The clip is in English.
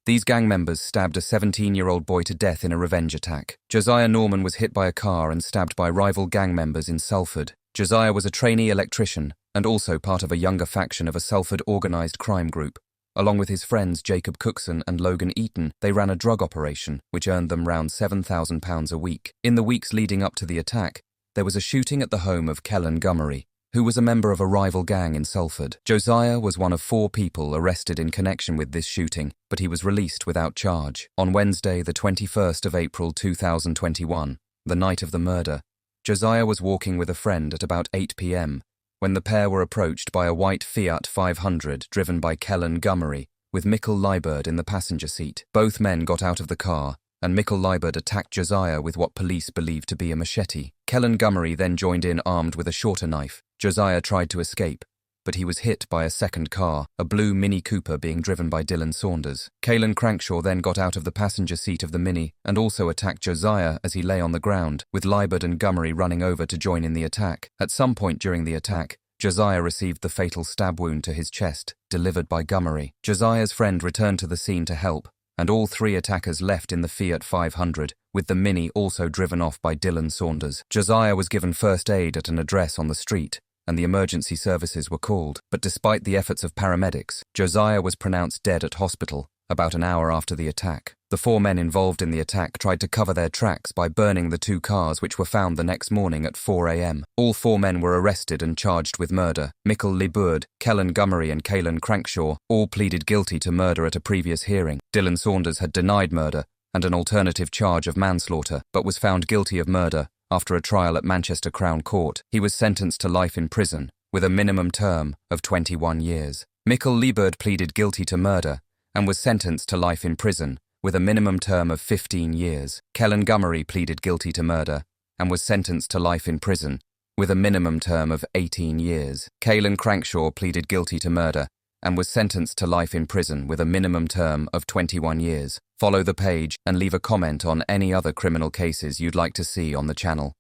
These gang members stabbed a 17-year-old boy to death in a revenge attack. Josiah Norman was hit by a car and stabbed by rival gang members in Salford. Josiah was a trainee electrician and also part of a younger faction of a Salford organised crime group. Along with his friends Jacob Cookson and Logan Eaton, they ran a drug operation which earned them round £7,000 a week. In the weeks leading up to the attack, there was a shooting at the home of Kellen Gummery, who was a member of a rival gang in Salford. Josiah was one of 4 people arrested in connection with this shooting, but he was released without charge. On Wednesday, the 21st of April 2021, the night of the murder, Josiah was walking with a friend at about 8 p.m. when the pair were approached by a white Fiat 500 driven by Kellen Gummery, with Mikkel Liebert in the passenger seat. Both men got out of the car, and Mikkel Liebert attacked Josiah with what police believed to be a machete. Kellen Gummery then joined in armed with a shorter knife. Josiah tried to escape, but he was hit by a second car, a blue Mini Cooper being driven by Dylan Saunders. Kalen Crankshaw then got out of the passenger seat of the Mini and also attacked Josiah as he lay on the ground, with Liebert and Gummery running over to join in the attack. At some point during the attack, Josiah received the fatal stab wound to his chest, delivered by Gummery. Josiah's friend returned to the scene to help, and all 3 attackers left in the Fiat 500, with the Mini also driven off by Dylan Saunders. Josiah was given first aid at an address on the street, and the emergency services were called. But despite the efforts of paramedics, Josiah was pronounced dead at hospital about an hour after the attack. The 4 men involved in the attack tried to cover their tracks by burning the 2 cars which were found the next morning at 4 a.m. All 4 men were arrested and charged with murder. Mikkel Liebert, Kellen Gummery and Kalen Crankshaw all pleaded guilty to murder at a previous hearing. Dylan Saunders had denied murder and an alternative charge of manslaughter, but was found guilty of murder after a trial at Manchester Crown Court. He was sentenced to life in prison with a minimum term of 21 years. Mikkel Liebert pleaded guilty to murder and was sentenced to life in prison with a minimum term of 15 years. Kellen Gummery pleaded guilty to murder and was sentenced to life in prison with a minimum term of 18 years. Kalen Crankshaw pleaded guilty to murder and was sentenced to life in prison with a minimum term of 21 years. Follow the page and leave a comment on any other criminal cases you'd like to see on the channel.